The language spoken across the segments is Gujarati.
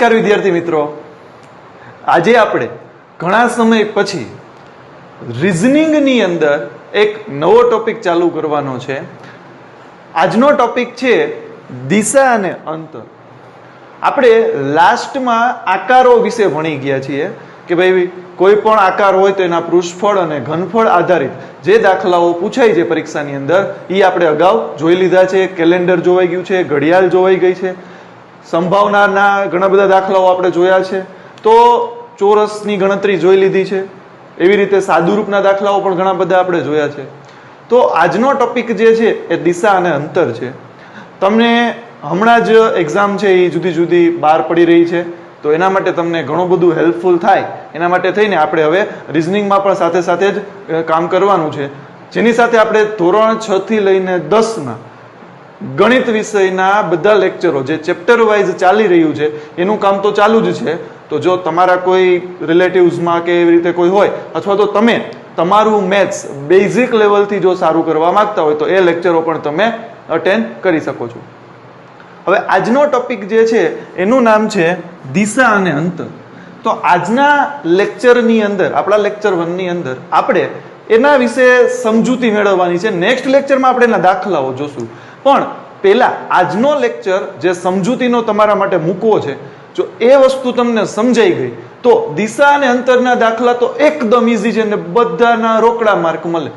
નમસ્કાર વિદ્યાર્થી મિત્રો, આજે આપણે ઘણા સમય પછી રીઝનિંગની અંદર એક નવો ટોપિક ચાલુ કરવાનો છે. આજનો ટોપિક છે દિશા અને અંતર. આપણે લાસ્ટમાં આકારો વિશે ભણી ગયા છીએ કે ભાઈ કોઈ પણ આકાર હોય તો એના પૃષ્ઠફળ અને ઘનફળ આધારિત જે દાખલાઓ પૂછાય છે પરીક્ષાની અંદર એ આપણે અગાઉ જોઈ લીધા છે. કેલેન્ડર જોવાઈ ગયું છે, ઘડિયાળ જોવાઈ ગઈ છે, સંભાવનાના ઘણા બધા દાખલાઓ આપણે જોયા છે, તો ચોરસની ગણતરી જોઈ લીધી છે. એવી રીતે સાદુરૂપના દાખલાઓ પણ ઘણા બધા આપણે જોયા છે. તો આજનો ટોપિક જે છે એ દિશા અને અંતર છે. તમને હમણાં જ એક્ઝામ છે એ જુદી જુદી બહાર પડી રહી છે, તો એના માટે તમને ઘણું બધું હેલ્પફુલ થાય એના માટે થઈને આપણે હવે રિઝનિંગમાં પણ સાથે સાથે જ કામ કરવાનું છે. જેની સાથે આપણે ધોરણ 6 થી લઈને 10ના ગણિત વિષયના બધા લેક્ચરો જે ચેપ્ટર વાઇઝ ચાલી રહ્યું છે એનું કામ તો ચાલુ જ છે. તો જો તમારા કોઈ રિલેટિવ્સમાં કે એવી રીતે કોઈ હોય અથવા તો તમે તમારું મેથ્સ બેઝિક લેવલથી જો સારું કરવા માંગતા હોય તો એ લેક્ચરો પણ તમે અટેન્ડ કરી શકો છો. હવે આજનો ટોપિક જે છે એનું નામ છે દિશા અને અંતર. તો આજના લેક્ચરની અંદર, આપણા લેક્ચર 1 ની અંદર આપણે એના વિશે સમજૂતી મેળવવાની છે. નેક્સ્ટ લેક્ચરમાં આપણે એના દાખલાઓ જોશું, પણ પહેલા આજનો લેક્ચર જે સમજૂતીનો તમારા માટે મૂકવો છે, જો એ વસ્તુ તમને સમજાઈ ગઈ તો દિશા અને અંતરના દાખલા તો એકદમ ઈઝી છે ને બધાના રોકડા માર્ક મળે.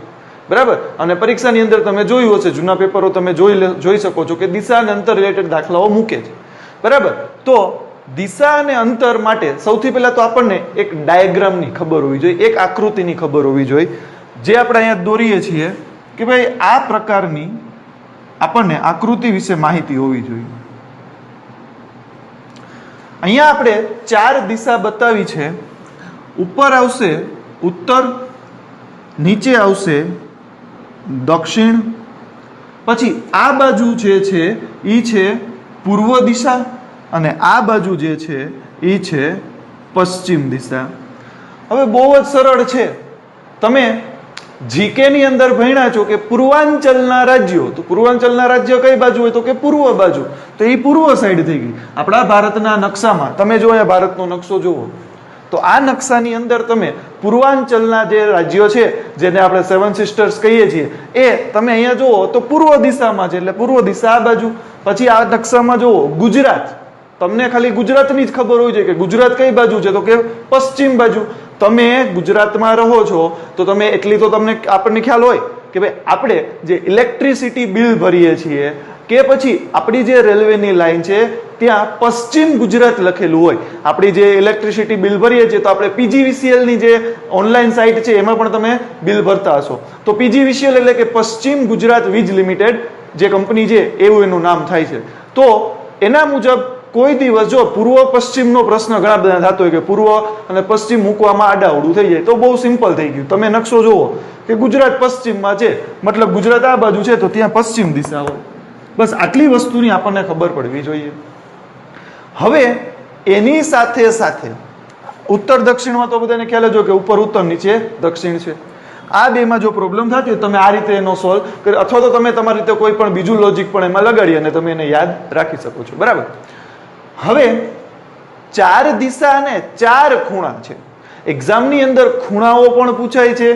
બરાબર. અને પરીક્ષાની અંદર તમે જોયું હશે, જૂના પેપરો તમે જોઈ શકો છો કે દિશા અને અંતર રિલેટેડ દાખલાઓ મૂકે છે. બરાબર. તો દિશા અને અંતર માટે સૌથી પહેલા તો આપણને એક ડાયાગ્રામની ખબર હોવી જોઈએ, એક આકૃતિની ખબર હોવી જોઈએ, જે આપણે અહીંયા દોરીએ છીએ કે ભાઈ આ પ્રકારની આપણને આકૃતિ વિશે માહિતી હોવી જોઈએ. અહીંયા આપણે 4 દિશા બતાવી છે. ઉપર આવશે ઉત્તર, નીચે આવશે દક્ષિણ, પછી આ બાજુ જે છે એ છે પૂર્વ દિશા અને આ બાજુ જે છે એ છે પશ્ચિમ દિશા. હવે બહુ જ સરળ છે. તમે જીકે ની અંદર ભણ્યા છો કે પૂર્વાંચલના રાજ્યો, તો પૂર્વાંચલના રાજ્ય કઈ બાજુ હોય તો કે પૂર્વ બાજુ, તો એ પૂર્વ સાઈડ થઈ ગઈ. આપણા ભારતના નકશામાં તમે જો અહીંયા ભારતનો નકશો જુઓ તો આ નકશાની અંદર તમે પૂર્વાંચલના જે રાજ્યો છે જેને આપણે 7 સિસ્ટર્સ કહીએ છીએ એ તમે અહીંયા જુઓ તો પૂર્વ દિશામાં છે, એટલે પૂર્વ દિશા આ બાજુ. પછી આ નકશામાં જુઓ ગુજરાત, તમને ખાલી ગુજરાતની જ ખબર હોય છે કે ગુજરાત કઈ બાજુ છે તો કે પશ્ચિમ બાજુ. તમે ગુજરાતમાં રહો છો તો તમે એટલી તો તમને આપણને ખ્યાલ હોય કે ભાઈ આપણે જે ઇલેક્ટ્રિસિટી બિલ ભરીએ છીએ કે પછી આપણી જે રેલવેની લાઈન છે ત્યાં પશ્ચિમ ગુજરાત લખેલું હોય. આપણી જે ઇલેક્ટ્રિસિટી બિલ ભરીએ છીએ તો આપણે PGVCL ની જે ઓનલાઈન સાઇટ છે એમાં પણ તમે બિલ ભરતા હશો. તો PGVCL એટલે કે પશ્ચિમ ગુજરાત વીજ લિમિટેડ જે કંપની છે એવું એનું નામ થાય છે. તો એના મુજબ કોઈ દિવસ જો પૂર્વ પશ્ચિમનો પ્રશ્ન ઘણા બધા થતો હોય કે પૂર્વ અને પશ્ચિમ મૂકવામાં આડાઅવડું થઈ જાય, તો બહુ સિમ્પલ થઈ ગયું. તમે નકશો જુઓ કે ગુજરાત પશ્ચિમમાં છે, મતલબ ગુજરાત આ બાજુ છે તો ત્યાં પશ્ચિમ દિશા હોય. બસ આટલી વસ્તુની આપણને ખબર પડવી જોઈએ. હવે એની સાથે સાથે ઉત્તર દક્ષિણમાં તો બધાને ખ્યાલ જ હોય કે ઉપર ઉત્તર નીચે દક્ષિણ છે. આ બેમાં જો પ્રોબ્લેમ થતી હોય તમે આ રીતે એનો સોલ્વ કરી અથવા તો તમે તમારી રીતે કોઈ પણ બીજું લોજિક પણ એમાં લગાડી અને તમે એને યાદ રાખી શકો છો. બરાબર. હવે 4 દિશા અને 4 ખૂણા છે. એક્ઝામની અંદર ખૂણાઓ પણ પૂછાય છે,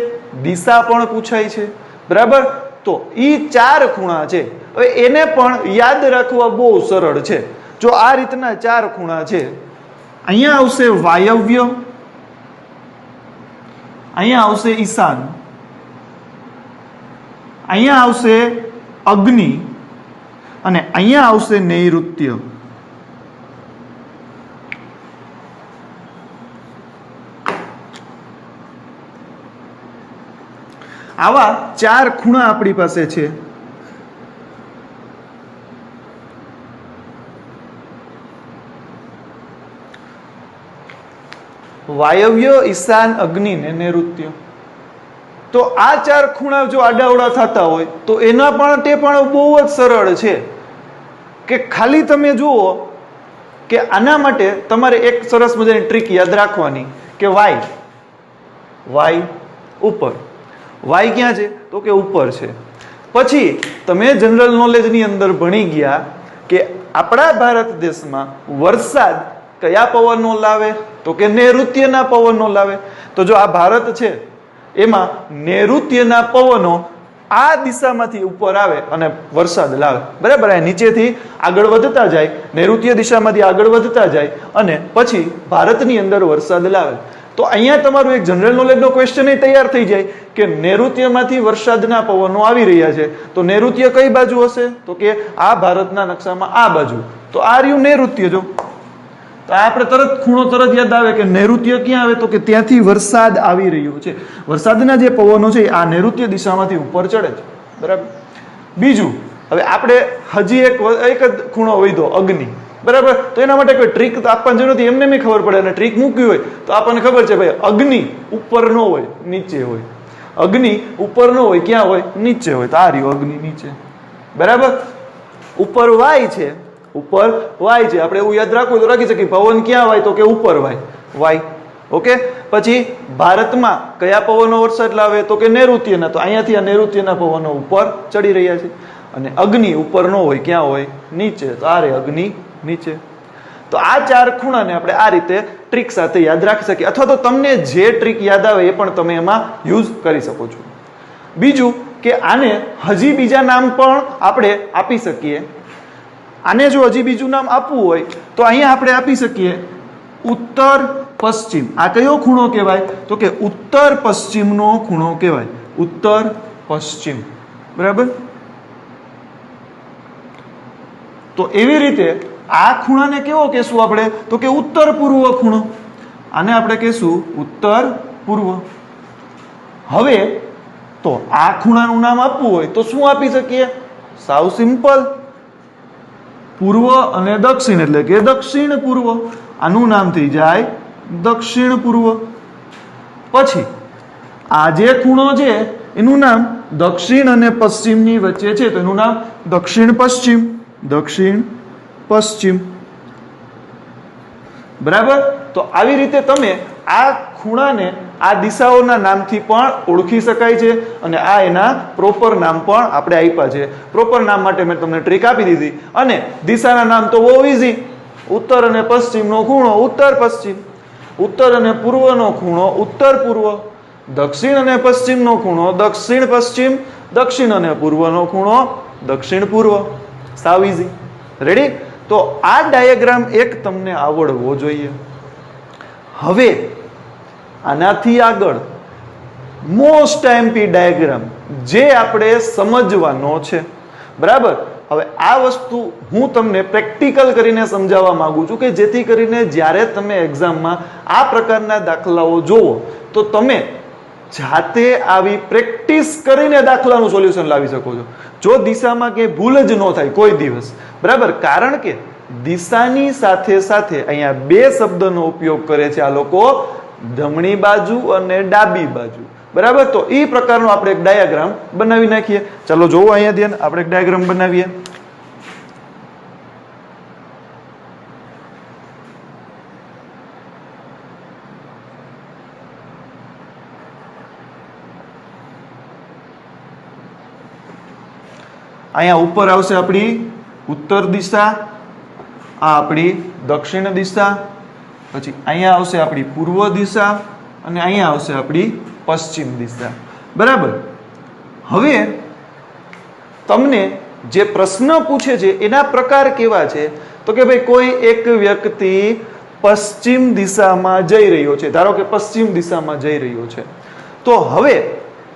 દિશા પણ પૂછાય છે. બરાબર. તો ઈ 4 ખૂણા છે. હવે એને પણ યાદ રાખવા બહુ સરળ છે. જો આ રીતના 4 ખૂણા છે, અહીંયા આવશે વાયવ્ય, અહીંયા આવશે ઈશાન, અહીંયા આવશે અગ્નિ અને અહીંયા આવશે નૈઋત્ય. આવા 4 ખૂણા આપણી પાસે છે. વાયવ્ય, ઈશાન, અગ્નિ ને નૈઋત્ય. તો આ 4 ખૂણા જો આડાઅવળા થતા હોય તો એના પણ તે પણ બહુ જ સરળ છે કે ખાલી તમે જુઓ કે આના માટે તમારે એક સરસ મજાની ટ્રીક યાદ રાખવાની કે વાય ઉપર, વાય ક્યાં છે તો કે ઉપર છે. પછી તમે જનરલ નોલેજની અંદર ભણી ગયા કે આપણા ભારત દેશમાં વરસાદ કયા પવનો લાવે? તો કે નૈઋત્યના પવનો લાવે. તો જો આ ભારત છે એમાં નૈઋત્યના પવનો આ દિશામાંથી ઉપર આવે અને વરસાદ લાવે. બરાબર, આ નીચેથી આગળ વધતા જાય, નૈઋત્ય દિશામાંથી આગળ વધતા જાય અને પછી ભારતની અંદર વરસાદ લાવે. તો અહીંયા તમારું એક જનરલ નોલેજનો ક્વેશ્ચન તૈયાર થઈ જાય કે નૈઋત્યમાંથી વરસાદના પવનો આવી રહ્યા છે, તો નૈઋત્ય કઈ બાજુ હશે? તો કે આ ભારતના નકશામાં આ બાજુ. તો આ રહ્યું નૈઋત્ય. જો તો આપણે તરત ખૂણો તરત યાદ આવે કે નૈઋત્ય ક્યાં આવે? તો કે ત્યાંથી વરસાદ આવી રહ્યો છે. વરસાદના જે પવનો છે આ નૈઋત્ય દિશામાંથી ઉપર ચડે છે. બરાબર. બીજું, હવે આપણે હજી એક જ ખૂણો વધ્યો, અગ્નિ. બરાબર, તો એના માટે કોઈ ટ્રીક તો આપવાની જરૂર નથી, એમને મેં ખબર પડે. અને ટ્રીક મૂકી હોય તો આપણને ખબર છે ભાઈ અગ્નિ ઉપર ન હોય, નીચે હોય. અગ્નિ ઉપર ન હોય, ક્યાં હોય? નીચે હોય. તો આ રહ્યો અગ્નિ નીચે. બરાબર, ઉપર વાય છે, ઉપર વાય છે. આપણે એવું યાદ રાખવું તો રાખી શકીએ. પવન ક્યાં વાય? તો કે ઉપર વાય, વાય. ઓકે. પછી ભારતમાં કયા પવનો વરસાદ લાવે? તો કે નૈઋત્યના. તો અહીંયાથી આ નૈઋત્યના પવનો ઉપર ચડી રહ્યા છે. અને અગ્નિ ઉપર ન હોય, ક્યાં હોય? નીચે. તો આ રે અગ્નિ નીચે. તો આ ચાર ખૂણાને આપણે આ રીતે ટ્રીક સાથે યાદ રાખી શકીએ, અથવા તો તમને જે ટ્રીક યાદ આવે એ પણ તમે એમાં યુઝ કરી શકો છો. બીજું કે આને હજી બીજા નામ પણ આપણે આપી શકીએ. આને જો હજી બીજું નામ આપવું હોય તો અહીંયા આપણે આપી શકીએ ઉત્તર પશ્ચિમ. આ કયો ખૂણો કહેવાય? તો કે ઉત્તર પશ્ચિમનો ખૂણો કહેવાય. ઉત્તર પશ્ચિમ. બરાબર. તો એવી રીતે આ ખૂણાને કેવો કહેશું આપણે? તો કે ઉત્તર પૂર્વ ખૂણો. આને આપણે કહેશું ઉત્તર પૂર્વ. હવે તો આ ખૂણાનું નામ આપવું હોય તો શું આપી શકીએ? સાવ સિમ્પલ, પૂર્વ અને દક્ષિણ, એટલે કે દક્ષિણ પૂર્વ. આનું નામ થઈ જાય દક્ષિણ પૂર્વ. પછી આ જે ખૂણો છે એનું નામ દક્ષિણ અને પશ્ચિમની વચ્ચે છે, તો એનું નામ દક્ષિણ પશ્ચિમ. દક્ષિણ પશ્ચિમ. બરાબર. તો આવી રીતે તમે આ ખૂણાને આ દિશાઓના નામથી પણ ઓળખી શકાય છે. અને આ એના પ્રોપર નામ પણ આપણે આપ્યા છે. પ્રોપર નામ માટે મેં તમને ટ્રીક આપી દીધી. અને દિશાના નામ તો બહુ ઇઝી. ઉત્તર અને પશ્ચિમનો ખૂણો ઉત્તર પશ્ચિમ, ઉત્તર અને પૂર્વનો ખૂણો ઉત્તર પૂર્વ, દક્ષિણ અને પશ્ચિમનો ખૂણો દક્ષિણ પશ્ચિમ, દક્ષિણ અને પૂર્વનો ખૂણો દક્ષિણ પૂર્વ. સાવ ઇઝી. રેડી. તો આ ડાયાગ્રામ એક તમને આવડવો જોઈએ. હવે આનાથી આગળ મોસ્ટ આઈએમપી ડાયાગ્રામ જે આપણે સમજવાનો છે. બરાબર. હવે આ વસ્તુ હું તમને પ્રેક્ટિકલ કરીને સમજાવવા માંગુ છું કે જેથી કરીને જ્યારે તમે એક્ઝામમાં આ પ્રકારના દાખલાઓ જોવો તો તમે જાતે આવી પ્રેક્ટિસ કરીને દાખલાનું સોલ્યુશન લાવી શકો છો. જો દિશામાં કે ભૂલ જ ન થાય કોઈ દિવસ. બરાબર. કારણ કે દિશાની સાથે સાથે અહીંયા બે શબ્દનો ઉપયોગ કરે છે આ લોકો, જમણી બાજુ અને ડાબી બાજુ. બરાબર. તો એ પ્રકારનો આપણે એક ડાયાગ્રામ બનાવી નાખીએ. ચાલો જોવો અહીંયા ધ્યાન, આપણે એક ડાયાગ્રામ બનાવીએ. અહીંયા ઉપર આવશે આપણી ઉત્તર દિશા, આ આપણી દક્ષિણ દિશા, પછી અહીંયા આવશે આપણી પૂર્વ દિશા અને અહીંયા આવશે આપણી પશ્ચિમ દિશા. બરાબર. હવે તમને જે પ્રશ્ન પૂછે છે એના પ્રકાર કેવા છે? તો કે ભાઈ કોઈ એક વ્યક્તિ પશ્ચિમ દિશામાં જઈ રહ્યો છે, ધારો કે પશ્ચિમ દિશામાં જઈ રહ્યો છે. તો હવે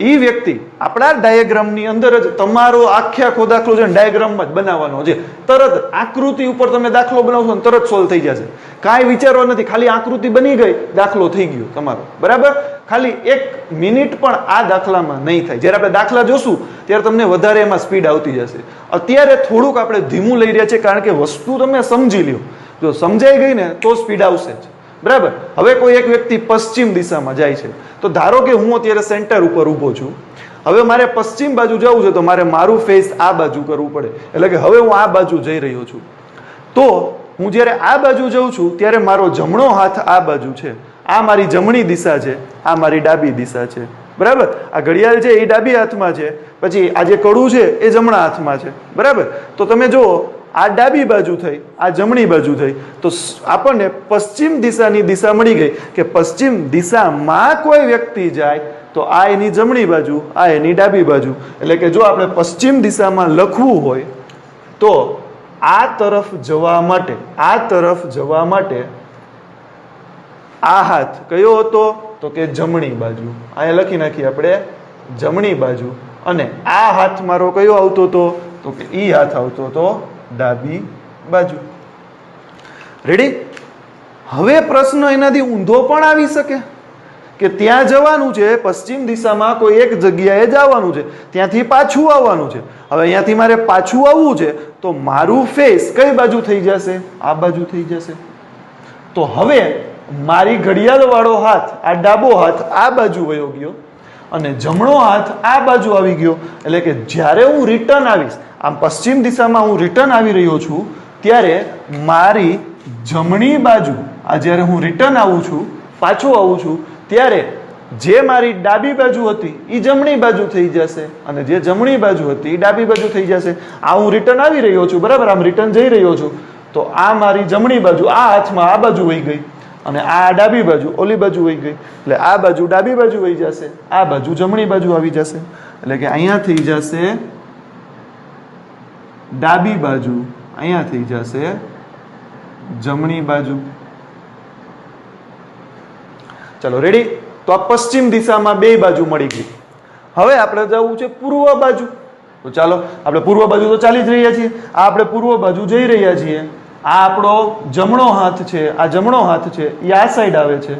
એ વ્યક્તિ આપણા ડાયાગ્રામની અંદર જ તમારો આખો દાખલો છે ડાયાગ્રામમાં જ બનાવવાનો છે. તરત આકૃતિ ઉપર તમે દાખલો બનાવશો ને તરત સોલ્વ થઈ જશે. કાંઈ વિચારવા નથી, ખાલી આકૃતિ બની ગઈ, દાખલો થઈ ગયો તમારો. બરાબર. ખાલી 1 મિનિટ પણ આ દાખલામાં નહીં થાય. જ્યારે આપણે દાખલા જોશું ત્યારે તમને વધારે એમાં સ્પીડ આવતી જશે. અત્યારે થોડુંક આપણે ધીમું લઈ રહ્યા છીએ કારણ કે વસ્તુ તમે સમજી લ્યો. જો સમજાઈ ગઈ ને તો સ્પીડ આવશે જ. બરાબર. હવે કોઈ એક વ્યક્તિ પશ્ચિમ દિશામાં જાય છે, તો ધારો કે હું અત્યારે સેન્ટર ઉપર ઊભો છું. હવે મારે પશ્ચિમ બાજુ જવું છે તો મારે મારું ફેસ આ બાજુ કરવું પડે. એટલે કે હવે હું આ બાજુ જઈ રહ્યો છું. તો હું જ્યારે આ બાજુ જઉં છું ત્યારે મારો જમણો હાથ આ બાજુ છે, આ મારી જમણી દિશા છે, આ મારી ડાબી દિશા છે. બરાબર. આ ઘડિયાળ છે એ ડાબી હાથમાં છે, પછી આ જે કડું છે એ જમણા હાથમાં છે. બરાબર. તો તમે જુઓ આ ડાબી બાજુ થઈ, આ જમણી બાજુ થઈ, તો આપણને પશ્ચિમ દિશાની દિશા મળી ગઈ કે પશ્ચિમ દિશામાં કોઈ વ્યક્તિ જાય તો આ એની જમણી બાજુ, આ એની ડાબી બાજુ. એટલે કે જો આપણે પશ્ચિમ દિશામાં લખવું હોય તો આ તરફ જવા માટે આ હાથ કયો હતો તો કે જમણી બાજુ. અહીંયા લખી નાખીએ આપણે જમણી બાજુ. અને આ હાથ મારો કયો આવતો હતો તો કે ઈ હાથ આવતો હતો ડાબી બાજુ. રેડી? હવે પ્રશ્ન એનાથી ઊંધો પણ આવી શકે કે ત્યાં જવાનું છે, પશ્ચિમ દિશામાં કોઈ એક જગ્યાએ જવાનું છે, ત્યાંથી પાછું આવવાનું છે. હવે અહીંયાથી મારે પાછું આવવું છે તો મારું ફેસ કઈ બાજુ થઈ જશે? આ બાજુ થઈ જશે. તો હવે મારી ઘડિયાળ વાળો હાથ, આ ડાબો હાથ આ બાજુ વયો ગયો અને જમણો હાથ આ બાજુ આવી ગયો. એટલે કે જ્યારે હું રિટર્ન આવીશ, આમ પશ્ચિમ દિશામાં હું રિટર્ન આવી રહ્યો છું ત્યારે મારી જમણી બાજુ, આ જ્યારે હું રિટર્ન આવું છું, પાછો આવું છું, ત્યારે જે મારી ડાબી બાજુ હતી એ જમણી બાજુ થઈ જશે અને જે જમણી બાજુ હતી એ ડાબી બાજુ થઈ જશે. આ હું રિટર્ન આવી રહ્યો છું, બરાબર, આમ રિટર્ન જઈ રહ્યો છું, તો આ મારી જમણી બાજુ, આ હાથમાં આ બાજુ વહી ગઈ અને આ ડાબી બાજુ ઓલી બાજુ વહી ગઈ. એટલે આ બાજુ ડાબી બાજુ વહી જશે, આ બાજુ જમણી બાજુ આવી જશે. એટલે કે અહીંયા થઈ જશે ડાબી બાજુ, અહીંયા થઈ જશે જમણી બાજુ. ચલો રેડી? તો આ પશ્ચિમ દિશામાં બે બાજુ મળી ગઈ. હવે આપણે જવું છે પૂર્વ બાજુ. તો ચાલો આપણે પૂર્વ બાજુ તો ચાલી જ રહ્યા છીએ, આ આપણે પૂર્વ બાજુ જઈ રહ્યા છીએ. આ આપણો જમણો હાથ છે, આ જમણો હાથ છે એ આ સાઈડ આવે છે,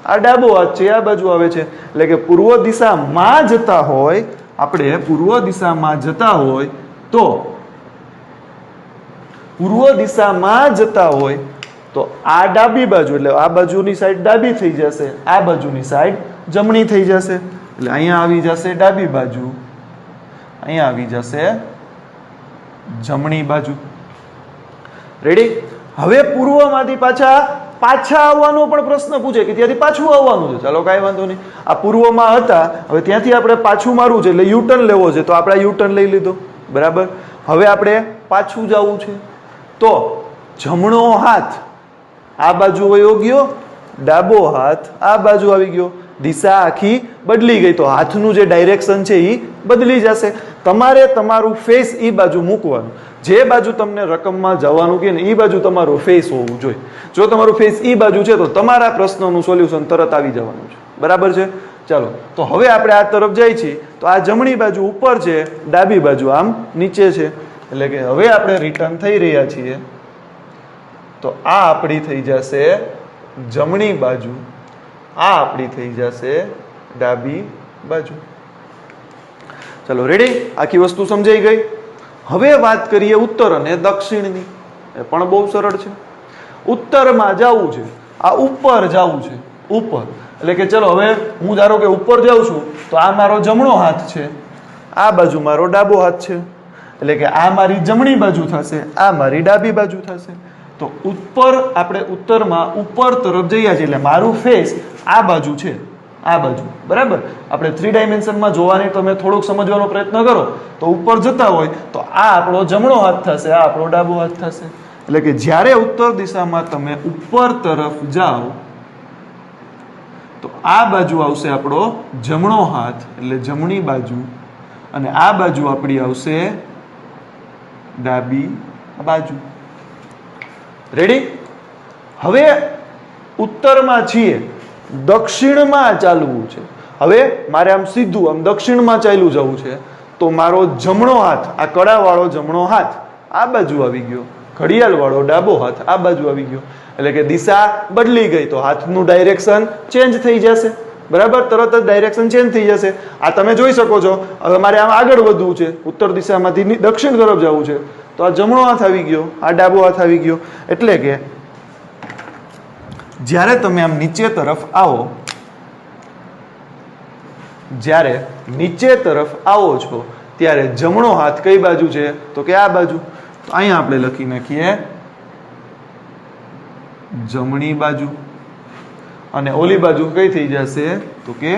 આ ડાબો હાથ છે આ બાજુ આવે છે. એટલે કે પૂર્વ દિશામાં જતા હોય, આપણે પૂર્વ દિશામાં જતા હોય તો પૂર્વ દિશામાં જતા હોય તો આ ડાબી બાજુ, એટલે આ બાજુની સાઈડ ડાબી થઈ જશે, આ બાજુની સાઈડ જમણી થઈ જશે. એટલે અહીંયા આવી જશે ડાબી બાજુ, અહીંયા આવી જશે જમણી બાજુ. રેડી? હવે પૂર્વમાંથી પાછા આવવાનો પણ પ્રશ્ન પૂછે કે ત્યાંથી પાછું આવવાનું છે. ચાલો કાંઈ વાંધો નહીં, આ પૂર્વમાં હતા, હવે ત્યાંથી આપણે પાછું મારવું છે એટલે યુટર્ન લેવો છે, તો આપણે યુટર્ન લઈ લીધો, બરાબર. હવે આપણે પાછું જવું છે તો જમણો હાથ આ બાજુ વયો ગયો, ડાબો હાથ આ બાજુ આવી ગયો, દિશા આખી બદલી ગઈ. તો હાથનું જે ડાયરેક્શન છે એ બદલી જશે. તમારે તમારું ફેસ એ બાજુ મૂકવાનું, જે બાજુ તમને રકમમાં જવાનું કે ને એ બાજુ તમારું ફેસ હોવું જોઈએ. જો તમારું ફેસ એ બાજુ છે તો તમારા પ્રશ્નનું સોલ્યુશન તરત આવી જવાનું છે, બરાબર છે. ચાલો, તો હવે આપણે આ તરફ જઈએ છીએ તો આ જમણી બાજુ ઉપર છે, ડાબી બાજુ આમ નીચે છે. એટલે કે હવે આપણે રિટર્ન થઈ રહ્યા છીએ તો આ આપણી થઈ જશે જમણી બાજુ, આ આપણી થઈ જશે ડાબી બાજુ. ચલો રેડી? આખી વસ્તુ સમજાઈ ગઈ. હવે વાત કરીએ ઉત્તર અને દક્ષિણની. એ પણ બહુ સરળ છે. ઉત્તરમાં જવું છે, આ ઉપર જવું છે, ઉપર. એટલે કે ચલો હવે હું ધારો કે ઉપર જાઉં છું તો આ મારો જમણો હાથ છે, આ બાજુ મારો ડાબો હાથ છે. એટલે કે આ મારી જમણી બાજુ થશે, આ મારી ડાબી બાજુ થશે. તો ઉપર આપણે ઉત્તરમાં ઉપર તરફ જઈએ છીએ એટલે મારું ફેસ આ બાજુ છે, આ બાજુ, બરાબર. આપણે 3 ડાયમેન્શનમાં જોવાની તમે થોડુંક સમજવાનો પ્રયત્ન કરો તો ઉપર જતા હોય તો આ આપણો જમણો હાથ થશે, આ આપણો ડાબો હાથ થશે. એટલે કે જ્યારે ઉત્તર દિશામાં તમે ઉપર તરફ જાઓ તો આ બાજુ આવશે આપણો જમણો હાથ, એટલે જમણી બાજુ, અને આ બાજુ આપણી આવશે ડાબી બાજુ. રેડી? હવે ઉત્તરમાં છીએ, દક્ષિણમાં ચાલવું છે. હવે મારે આમ સીધું આમ દક્ષિણમાં ચાલ્યું જવું છે તો મારો જમણો હાથ, આ કડાવાળો જમણો હાથ આ બાજુ આવી ગયો, ઘડિયાળ વાળો ડાબો હાથ આ બાજુ આવી ગયો. એટલે કે દિશા બદલી ગઈ તો હાથનું ડાયરેક્શન ચેન્જ થઈ જશે, બરાબર. તરત જ ડાયરેક્શન ચેન્જ થઈ જશે. આ તમે જોઈ શકો છો. હવે મારે આમ આગળ વધવું છે, ઉત્તર દિશામાંથી દક્ષિણ તરફ જવું છે તો આ જમણો હાથ આવી ગયો, આ ડાબો હાથ આવી ગયો. એટલે કે જ્યારે તમે આમ નીચે તરફ આવો, જ્યારે નીચે તરફ આવો છો ત્યારે જમણો હાથ કઈ બાજુ છે તો કે આ બાજુ. તો અહીંયા આપણે લખી નાખીએ જમણી બાજુ, અને ઓલી બાજુ કઈ થઈ જશે તો કે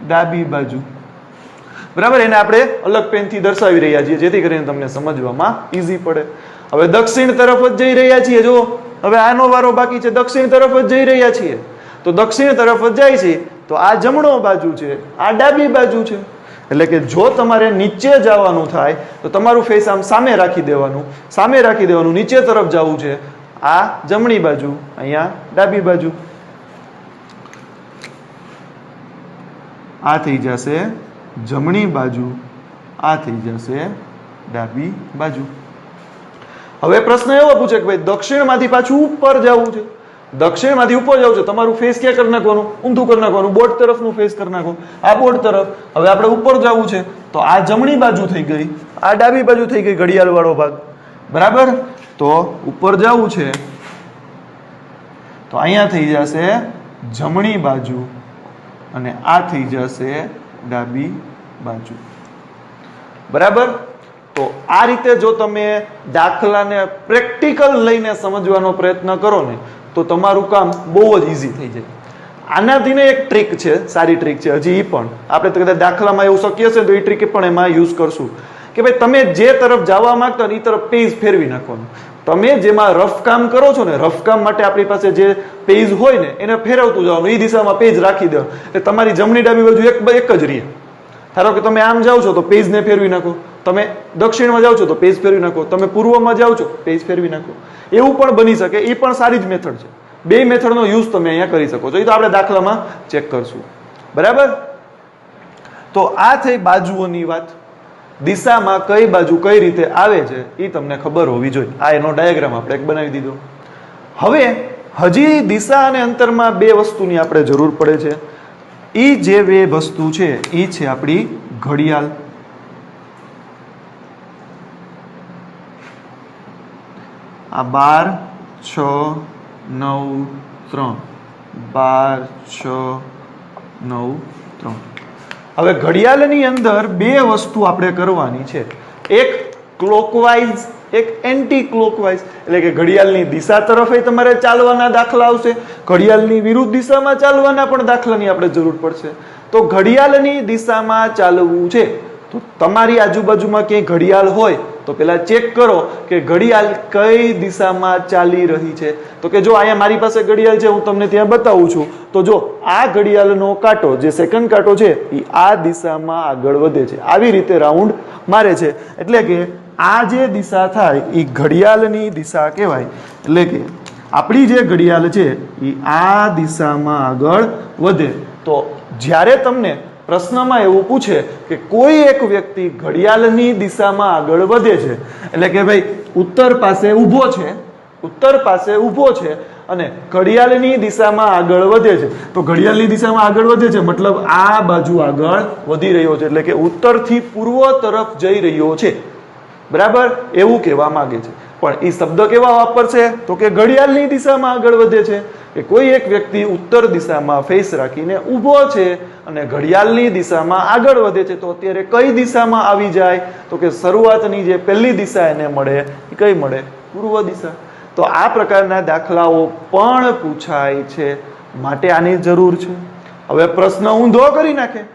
ડાબી બાજુ, બરાબર. એને આપણે અલગ પેનથી દર્શાવી રહ્યા છીએ જેથી કરીને તમને સમજવામાં ઈઝી પડે. હવે દક્ષિણ તરફ જ જઈ રહ્યા છીએ. જો હવે આનો વારો બાકી છે, દક્ષિણ તરફ જ જઈ રહ્યા છીએ. તો દક્ષિણ તરફ જ જાય છે, તો આ જમણો બાજુ છે, આ ડાબી બાજુ છે. એટલે કે જો તમારે નીચે જવાનું થાય તો તમારું ફેસ આમ સામે રાખી દેવાનું, સામે રાખી દેવાનું. નીચે તરફ જવું છે, આ જમણી બાજુ, અહીંયા ડાબી બાજુ. આ થઈ જશે જમણી બાજુ, આ થઈ જશે ડાબી બાજુ. હવે પ્રશ્ન એવો પૂછે કે ભાઈ દક્ષિણમાંથી પાછું ઉપર જવું છે, દક્ષિણમાંથી ઉપર જવું છે, તમારું ફેસ ક્યાં કરી નાખવાનું? ઊંધું કરી નાખવાનું, બોર્ડ તરફનું ફેસ કરી નાખો, આ બોર્ડ તરફ. હવે આપણે ઉપર જવું છે, તો આ જમણી બાજુ થઈ ગઈ, આ ડાબી બાજુ થઈ ગઈ, ઘડિયાળ વાળો ભાગ. બરાબર? તો ઉપર જવું છે, તો અહીંયા થઈ જશે જમણી બાજુ અને આ થઈ જશે ડાબી બાજુ. બરાબર? તો આ રીતે જો તમે દાખલાને પ્રેક્ટિકલ લઈને સમજવાનો પ્રયત્ન કરો ને તો તમારું કામ બહુ જ ઈઝી થઈ જાય. આનાથી ને એક ટ્રીક છે, સારી ટ્રીક છે, હજી એ પણ આપણે તો કદાચ દાખલામાં એવું શક્ય છે તો એ ટ્રીક પણ એમાં યુઝ કરશું કે ભાઈ તમે જે તરફ જવા માંગતા ને એ તરફ પેજ ફેરવી નાખવાનું. તમે જેમાં રફ કામ કરો છો ને, રફ કામ માટે આપણી પાસે જે પેજ હોય ને એને ફેરવતું જવાનું, એ દિશામાં પેજ રાખી દેવાનું. એટલે તમારી જમણી ડાબી બાજુ એક જ રહે. ધારો કે તમે આમ જાઓ છો તો પેજને ફેરવી નાખો, તમે દક્ષિણમાં જાઓ છો તો પેજ ફેરવી નાખો, તમે પૂર્વમાં જાઓ છો પેજ ફેરવી નાખો. એવું પણ બની શકે, એ પણ સારી જ મેથડ છે. બે મેથડનો યુઝ તમે અહીંયા કરી શકો છો. એ તો આપણે દાખલામાં ચેક કરશું. બરાબર? તો આ થઈ બાજુઓની વાત. દિશામાં કઈ બાજુ કઈ રીતે આવે છે એ તમને ખબર હોવી જોઈએ. આ એનો ડાયાગ્રામ આપણે એક બનાવી દીધો. હવે હજી દિશા અને અંતરમાં બે વસ્તુની આપણે જરૂર પડે છે. એ જે બે વસ્તુ છે એ છે આપણી ઘડિયાળ. આ 12, 6, 9, 3, 12, 6, 9, 3. હવે ઘડિયાળની અંદર બે વસ્તુ આપણે કરવાની છે, એક ક્લોકવાઇઝ, એક એન્ટી ક્લોકવાઇઝ. એટલે કે ઘડિયાળની દિશા તરફ તમારે ચાલવાના દાખલા આવશે, ઘડિયાળની વિરુદ્ધ દિશામાં ચાલવાના પણ દાખલાની આપણે જરૂર પડશે. તો ઘડિયાળની દિશામાં ચાલવું છે તો તમારી આજુબાજુમાં ક્યાંય ઘડિયાળ હોય તો પેલા ચેક કરો કે ઘડિયાળ કઈ દિશામાં ચાલી રહી છે. તો કે જો અહીંયા મારી પાસે ઘડિયાળ છે, હું તમને ત્યાં બતાવું છું. તો જો આ ઘડિયાળનો કાંટો, જે સેકન્ડ કાંટો છે એ આ દિશામાં આગળ વધે છે, આવી રીતે રાઉન્ડ મારે છે. એટલે કે આ જે દિશા થાય એ ઘડિયાળની દિશા કહેવાય. એટલે કે આપણી જે ઘડિયાળ છે એ આ દિશામાં આગળ વધે. તો જ્યારે તમને પ્રશ્નમાં એવું પૂછે કે કોઈ એક વ્યક્તિ ઘડિયાળની દિશામાં આગળ વધે છે, એટલે કે ભાઈ ઉત્તર પાસે ઊભો છે, ઉત્તર પાસે ઊભો છે અને ઘડિયાળની દિશામાં આગળ વધે છે. તો ઘડિયાળની દિશામાં આગળ વધે છે મતલબ આ બાજુ આગળ વધી રહ્યો છે, એટલે કે ઉત્તરથી પૂર્વ તરફ જઈ રહ્યો છે. બરાબર? એવું કહેવા માંગે છે. પણ એ શબ્દ કેવા વાપરશે તો કે ઘડિયાળની દિશામાં આગળ વધે છે. કે કોઈ એક વ્યક્તિ ઉત્તર દિશામાં ફેસ રાખીને ઊભો છે અને ઘડિયાળની દિશામાં આગળ વધે છે. તો અત્યારે કઈ દિશામાં આવી જાય તો કે શરૂઆતની જે પહેલી દિશા એને મળે એ કઈ મળે? પૂર્વ દિશા. તો આ પ્રકારના દાખલાઓ પણ પૂછાય છે, માટે આની જરૂર છે. હવે પ્રશ્ન ઊંધો કરી નાખે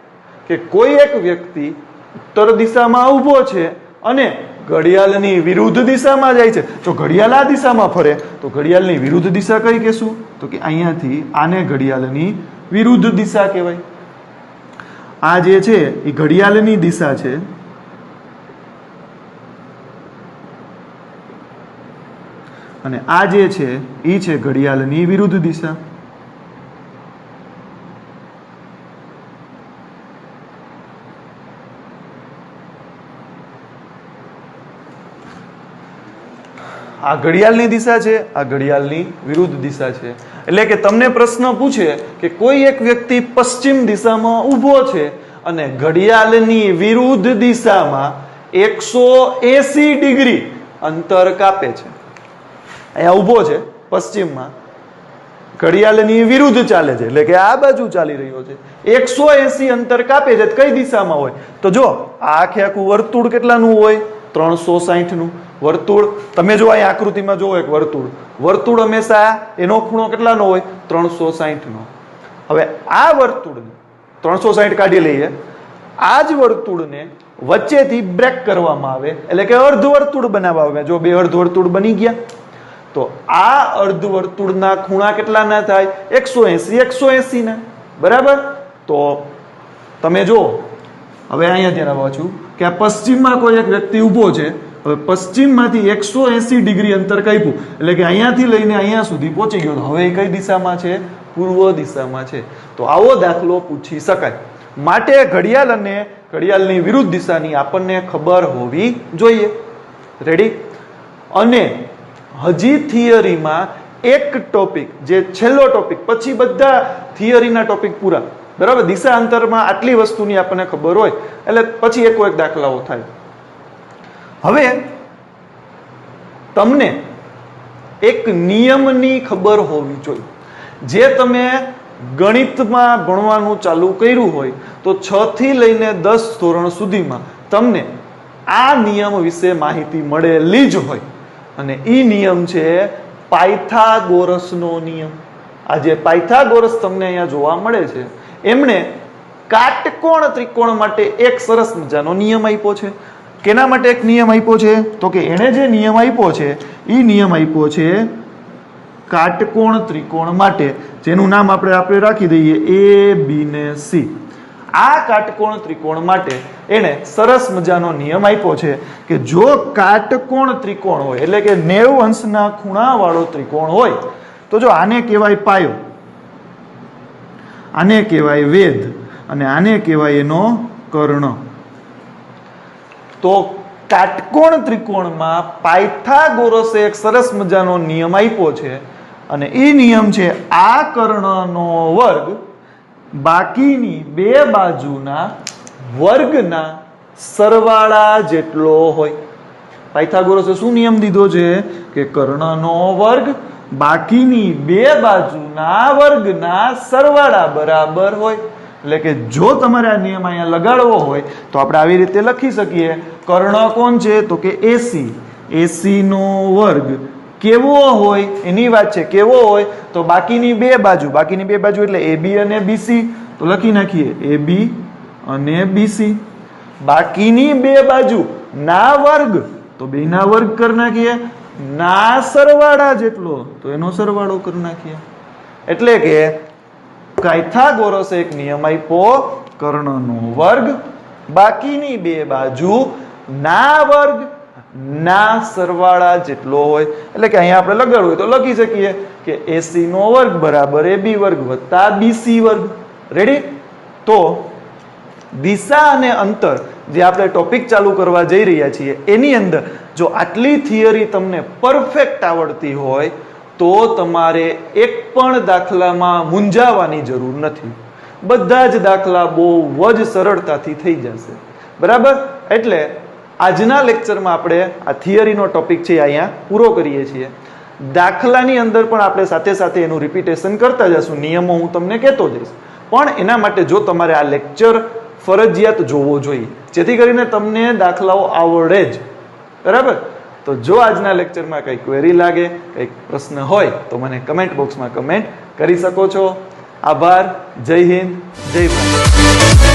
કે કોઈ એક વ્યક્તિ ઉત્તર દિશામાં ઊભો છે અને ઘડિયાળની વિરુદ્ધ દિશામાં જાય છે. જો ઘડિયાળ આ દિશામાં ફરે તો ઘડિયાળની વિરુદ્ધ દિશા કઈ કહેશું તો કે અહીંયાથી આને ઘડિયાળની વિરુદ્ધ દિશા કહેવાય. આ જે છે એ ઘડિયાળની દિશા છે, અને આ જે છે એ છે ઘડિયાળની વિરુદ્ધ દિશા. આ ઘડિયાળની દિશા છે, આ ઘડિયાળની વિરુદ્ધ દિશા છે. એટલે કે તમને પ્રશ્ન પૂછે કે કોઈ એક વ્યક્તિ પશ્ચિમ દિશામાં ઊભો છે અને ઘડિયાળની વિરુદ્ધ દિશામાં 180 ડિગ્રી અંતર કાપે છે. અહીંયા ઊભો છે પશ્ચિમમાં, ઘડિયાળની વિરુદ્ધ ચાલે છે, એટલે કે આ બાજુ ચાલી રહ્યો છે. 180 અંતર કાપે છે, કઈ દિશામાં હોય તો જો આ આખે આખું વર્તુળ કેટલાનું હોય? 360 નું વર્તુળ. તમે જો અહીં આકૃતિમાં જોવો એક વર્તુળ, વર્તુળ હંમેશા એનો ખૂણો કેટલાનો હોય? 360 નો. હવે આ વર્તુળ 360 કાઢી લઈએ, આ જ વર્તુળને વચ્ચેથી બ્રેક કરવામાં આવે એટલે કે અર્ધવર્તુળ બનાવવામાં આવે. જો બે અર્ધવર્તુળ બની ગયા તો આ અર્ધવર્તુળના ખૂણા કેટલા ના થાય? 180 ના. બરાબર? તો તમે જો હવે અહીંયા ધ્યાન આપવા છું કે આ પશ્ચિમમાં કોઈ એક વ્યક્તિ ઊભો છે. હવે પશ્ચિમમાંથી 180 ડિગ્રી અંતર કાપ્યું એટલે કે અહીંયાથી લઈને અહીંયા સુધી પહોંચી ગયો. હવે એ કઈ દિશામાં છે? પૂર્વ દિશામાં છે. તો આવો દાખલો પૂછી શકાય. માટે ઘડિયાળ અને ઘડિયાળની વિરુદ્ધ દિશાની આપણને ખબર હોવી જોઈએ. રેડી? અને હજી થિયરીમાં એક ટોપિક, જે છેલ્લો ટોપિક, પછી બધા થિયરીના ટોપિક પૂરા. બરાબર? દિશા અંતરમાં આટલી વસ્તુની આપણને ખબર હોય એટલે પછી એક દાખલાઓ થાય. હવે તમને એક નિયમની ખબર હોવી જોઈએ. જે તમે ગણિતમાં ભણવાનું ચાલુ કર્યું હોય તો 6 થી લઈને 10 ધોરણ સુધીમાં તમને આ નિયમ વિશે માહિતી મળેલી જ હોય. અને એ નિયમ છે પાયથાગોરસનો નિયમ. આ જે પાયથાગોરસ તમને અહીંયા જોવા મળે છે, એમણે કાટકોણ ત્રિકોણ માટે એક સરસ મજાનો નિયમ આપ્યો છે. કેના માટે એક નિયમ આપ્યો છે? તો કે એણે જે નિયમ આપ્યો છે એ નિયમ આપ્યો છે કાટકોણ ત્રિકોણ માટે, જેનું નામ આપણે રાખી દઈએ A, B ને C. આ કાટકોણ ત્રિકોણ માટે એણે સરસ મજાનો નિયમ આપ્યો છે કે જો કાટકોણ ત્રિકોણ હોય એટલે કે 90 અંશના ખૂણાવાળો ત્રિકોણ હોય તો જો આને કહેવાય પાયો, આને કહેવાય વેધ અને આને કહેવાય એનો કર્ણ. તો કાટકોણ ત્રિકોણમાં પાયથાગોરસે એક સરસ મજાનો નિયમ આપ્યો છે અને એ નિયમ છે આ કર્ણનો વર્ગ બાકીની બે બાજુના વર્ગના સરવાળા જેટલો હોય. પાયથાગોરસે શું નિયમ દીધો છે કે કર્ણનો વર્ગ બાકીની બે બાજુના વર્ગના સરવાળા બરાબર હોય. એટલે કે જો તમારે આ નિયમ અહીંયા લગાડવો હોય તો આપણે આવી રીતે લખી શકીએ. કર્ણ કોણ છે? તો કે AC. AC નો વર્ગ કેવો હોય એની વાત છે. કેવો હોય તો બાકીની બે બાજુ એટલે AB અને BC. તો લખી નાખીએ AB અને BC. બાકીની બે બાજુ ના વર્ગ તો બેના વર્ગ કરી નાખીએ. ના સરવાળા જેટલો તો એનો સરવાળો કરી નાખીએ. એટલે કે પાયથાગોરસે એક નિયમ આપ્યો, કર્ણનો વર્ગ બાકીની બે બાજુ ના વર્ગ ના સરવાળા જેટલો હોય. એટલે કે અહીંયા આપણે લગાડવું હોય તો લખી શકીએ કે AC નો વર્ગ બરાબર AB વર્ગ વત્તા BC વર્ગ. રેડી? તો દિશા અને અંતર જે આપણે ટોપિક ચાલુ કરવા જઈ રહ્યા છીએ એની અંદર જો આટલી થિયરી તમને પરફેક્ટ આવડતી હોય તો તમારે એક પણ દાખલામાં મૂંઝાવાની જરૂર નથી. બધા જ દાખલા બહુ જ સરળતાથી થઈ જશે. બરાબર? એટલે આજના લેક્ચરમાં આપણે આ થિયરીનો ટોપિક છે અહીંયા પૂરો કરીએ છીએ. દાખલાની અંદર પણ આપણે સાથે સાથે એનું રિપીટેશન કરતા જશું. નિયમો હું તમને કહેતો જઈશ. પણ એના માટે જો તમારે આ લેક્ચર ફરજિયાત જોવો જોઈએ જેથી કરીને તમને દાખલાઓ આવડે જ. બરાબર? તો જો આજના લેક્ચરમાં કંઈ ક્વેરી લાગે, કંઈક પ્રશ્ન હોય તો મને કમેન્ટ બોક્સમાં કમેન્ટ કરી શકો છો. આભાર. જય હિન્દ, જય ભારત.